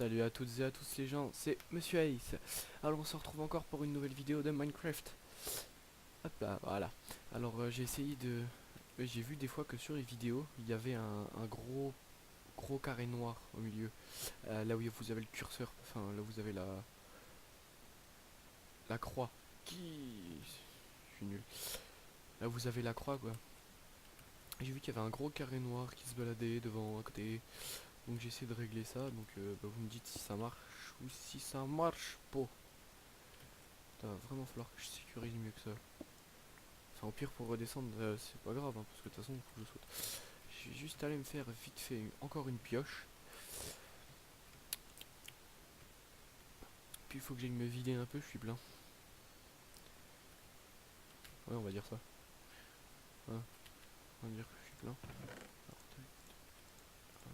Salut à toutes et à tous les gens, c'est Monsieur Ace. Alors on se retrouve encore pour une nouvelle vidéo de Minecraft. Hop là, voilà. Alors j'ai essayé de... J'ai vu des fois que sur les vidéos, il y avait un gros carré noir au milieu. Là où vous avez le curseur, enfin là où vous avez la croix. Je suis nul. Là où vous avez la croix quoi. J'ai vu qu'il y avait un gros carré noir qui se baladait devant, à côté. Donc j'ai essayé de régler ça, donc vous me dites si ça marche ou si ça marche pas. Ça va vraiment falloir que je sécurise mieux que ça. Enfin, au pire, pour redescendre, c'est pas grave, hein, parce que de toute façon, il faut que je saute. Je vais juste aller me faire vite fait encore une pioche. Puis il faut que j'aille me vider un peu, je suis plein. Ouais, on va dire ça. Hein, on va dire que je suis plein. Alors, tac, là.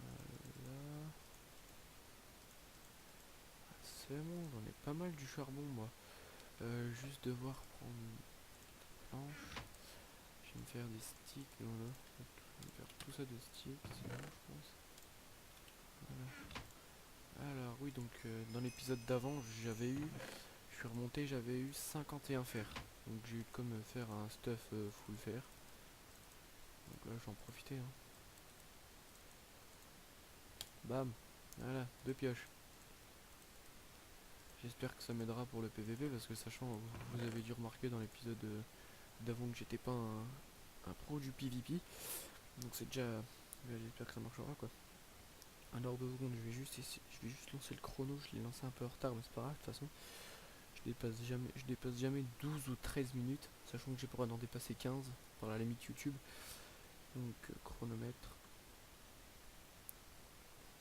Ah, c'est bon, j'en ai pas mal du charbon, moi. Juste devoir prendre une planche. Je vais me faire des sticks, voilà. Je vais me faire tout ça de sticks, c'est bon, je pense. Voilà. Alors oui, donc dans l'épisode d'avant, je suis remonté, j'avais eu 51 fer. Donc j'ai eu de comme faire un stuff full fer. Donc là j'en profitais. Hein. Bam, voilà, deux pioches. J'espère que ça m'aidera pour le PVP parce que sachant, vous avez dû remarquer dans l'épisode d'avant que j'étais pas un pro du PVP. Donc c'est déjà... J'espère que ça marchera quoi. Alors 2 secondes, je vais juste lancer le chrono, je l'ai lancé un peu en retard mais c'est pas grave de toute façon. Je dépasse jamais 12 ou 13 minutes, sachant que j'ai pas d'en dépasser 15 par la limite YouTube. Donc chronomètre.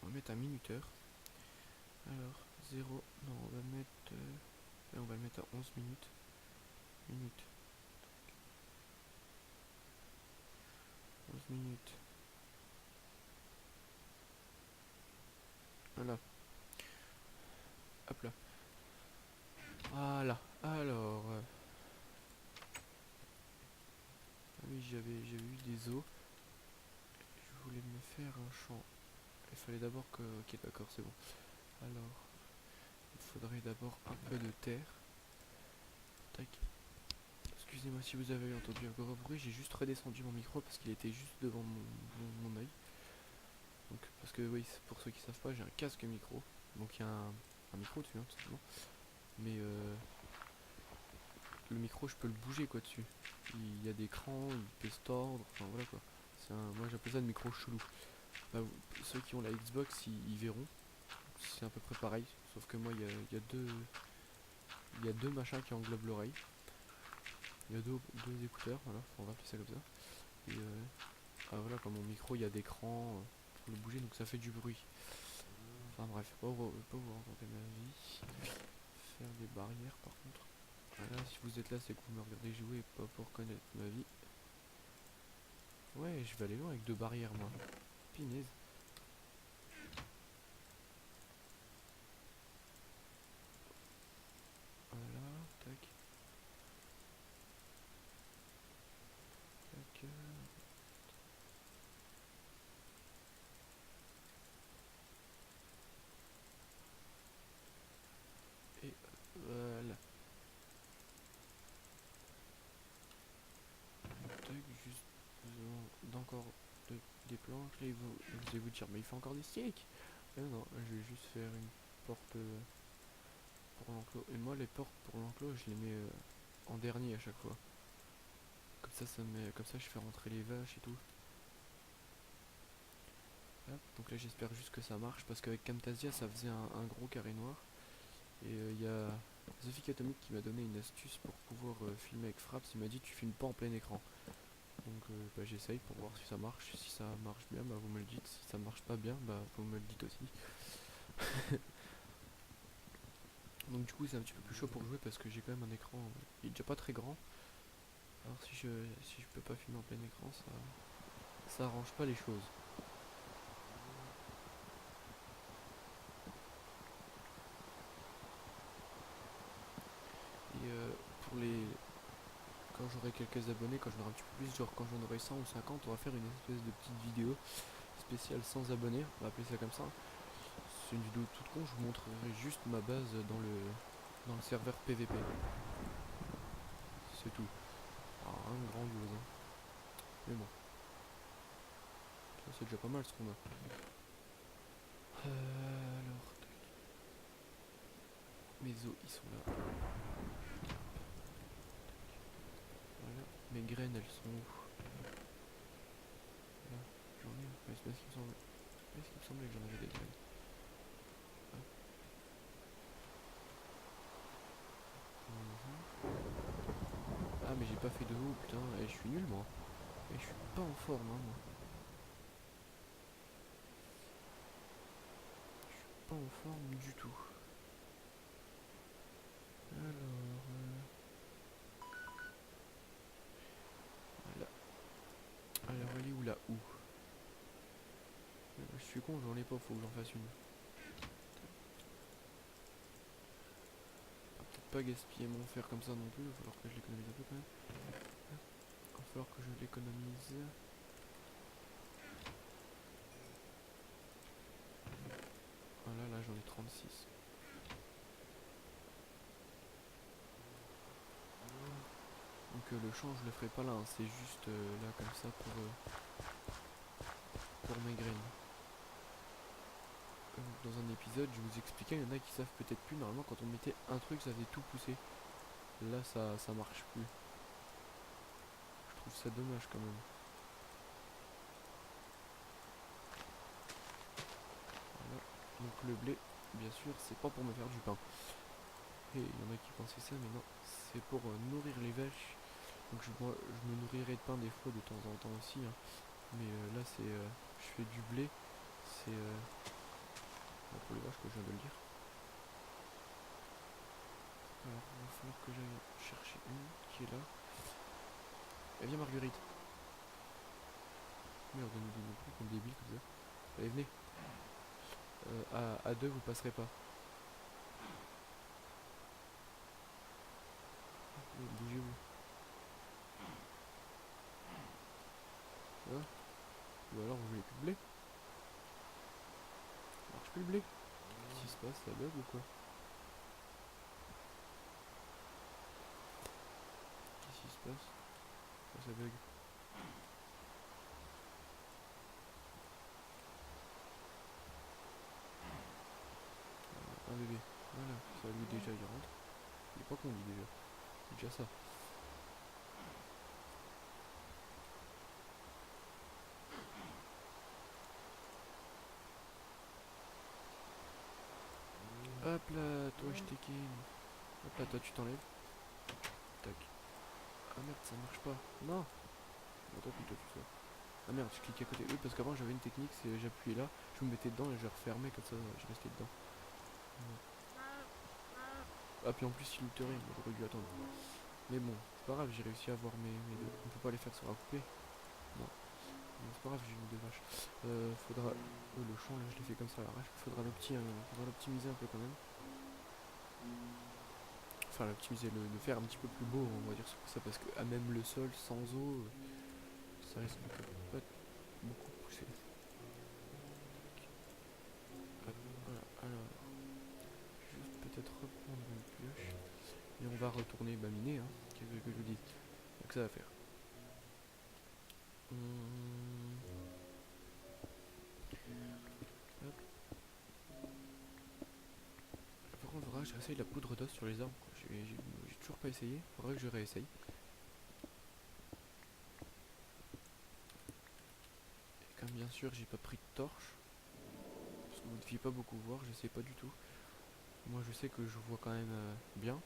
On va mettre un minuteur. Alors 0. Non, on va mettre. On va le mettre à 11 minutes. Minutes. 11 minutes. Voilà. Hop là. Voilà. Alors. Ah oui, j'ai eu des os. Je voulais me faire un champ. Il fallait d'abord que. Ok, d'accord, c'est bon. Alors. Il faudrait d'abord un peu de terre. Tac. Excusez-moi si vous avez entendu un gros bruit, j'ai juste redescendu mon micro parce qu'il était juste devant mon oeil. Donc, parce que oui, pour ceux qui savent pas, j'ai un casque micro. Donc il y a un micro dessus, hein, tout simplement. Mais le micro, je peux le bouger quoi dessus. Il y a des crans, il peut se tordre, enfin voilà quoi. Moi j'appelle ça le micro chelou. Bah, ceux qui ont la Xbox, ils verront. C'est à peu près pareil, sauf que moi il y a deux machins qui englobent l'oreille. Il y a deux écouteurs, voilà, on va appeler ça comme ça. Et ah, voilà, comme mon micro, il y a des crans pour le bouger, donc ça fait du bruit. Enfin bref, pas vous raconter ma vie. Faire des barrières par contre. Voilà, si vous êtes là, c'est que vous me regardez jouer et pas pour connaître ma vie. Ouais, je vais aller loin avec deux barrières, moi. Pinaise. Voilà, tac. Tac. Et voilà. Tac, juste besoin d'encore des planches. Là, vous allez vous dire, mais il faut encore des sticks. Non, je vais juste faire une porte pour l'enclos. Et moi, les portes pour l'enclos, je les mets en dernier à chaque fois. Comme ça, je fais rentrer les vaches et tout. Hop, donc là, j'espère juste que ça marche parce qu'avec Camtasia, ça faisait un gros carré noir. Et il y a Zofik Atomic qui m'a donné une astuce pour pouvoir filmer avec Fraps. Il m'a dit tu filmes pas en plein écran. Donc bah, j'essaye pour voir si ça marche. Si ça marche bien, bah, vous me le dites. Si ça marche pas bien, bah, vous me le dites aussi. Donc du coup c'est un petit peu plus chaud pour jouer parce que j'ai quand même un écran. Il est déjà pas très grand. Alors si je peux pas filmer en plein écran, ça arrange pas les choses. Et pour les quand j'aurai quelques abonnés, quand j'en aurai un petit peu plus, genre quand j'en aurai 100 ou 50, on va faire une espèce de petite vidéo spéciale sans abonnés, on va appeler ça comme ça, c'est une vidéo toute con, je vous montrerai juste ma base dans le serveur PVP. C'est tout. Alors, rien de grandiose, hein. Mais bon, ça c'est déjà pas mal ce qu'on a. Alors, tac. Mes os ils sont là. Voilà. Mes graines elles sont où? Là, j'en ai. Ouais, c'est parce qu'il me semblait. Est-ce qu'il me semblait que j'en avais des graines? Hop. Ah mais j'ai pas fait de haut, putain, et je suis nul moi. Et je suis pas en forme hein, moi. Pas en forme du tout. Alors, voilà. Alors elle est où la où? Je suis con, j'en ai pas, faut que j'en fasse une. Peut-être pas gaspiller mon fer comme ça non plus, il va falloir que je l'économise un peu quand même. Il va falloir que je l'économise. Voilà, là j'en ai 36. Donc le champ je le ferai pas là, hein, c'est juste là comme ça pour mes graines. Comme dans un épisode je vous expliquais, il y en a qui savent peut-être plus, normalement quand on mettait un truc ça faisait tout pousser. Là ça marche plus. Je trouve ça dommage quand même. Voilà. Donc le blé, bien sûr, c'est pas pour me faire du pain. Et il y en a qui pensaient ça, mais non, c'est pour nourrir les vaches. Donc je me nourrirai de pain des fois de temps en temps aussi, hein. Mais là c'est, je fais du blé, c'est bon, pour les vaches que je viens de le dire. Alors il va falloir que j'aille chercher une qui est là. Eh viens Marguerite. Merde, on nous dit non plus comme débile comme ça. Allez venez. À deux vous passerez pas. Bougez-vous. Hein? Ou alors vous voulez plus de blé? Ça marche plus le blé? Qu'est-ce qui se passe? Ça bug ou quoi? Qu'est-ce qui se passe? Pourquoi ça bug? Un bébé. Voilà, ça lui déjà il rentre. Il est pas con lui déjà. C'est déjà ça. Hop là, toi je t'équine. Hop là, toi tu t'enlèves. Tac. Ah merde, ça marche pas. Non. Bon, tant pis, toi tu sors. Ah merde, je clique à côté. Oui, parce qu'avant j'avais une technique, c'est j'appuyais là, je me mettais dedans et je refermais comme ça, je restais dedans. Ah puis en plus il lootait rien, j'aurais dû attendre. Mais bon, c'est pas grave, j'ai réussi à avoir mes deux. On peut pas les faire sur un coupé. Non. Mais c'est pas grave, j'ai eu deux vaches. Faudra. Le champ là je l'ai fait comme ça à l'arrache. Faudra l'optimiser un peu quand même. Enfin l'optimiser, le faire un petit peu plus beau, on va dire sur ça, parce que à même le sol sans eau, ça risque de pas beaucoup pousser. Hop, voilà, alors, juste peut-être reprendre une pioche. Et on va retourner miner, hein. Qu'est-ce que je vous dis? Donc ça va faire. Hop. Par contre, faudra que j'essaye la poudre d'os sur les arbres. J'ai toujours pas essayé, faudrait que je réessaye. Et comme bien sûr j'ai pas pris de torche, parce que vous ne deviez pas beaucoup voir, je sais pas du tout. Moi je sais que je vois quand même bien.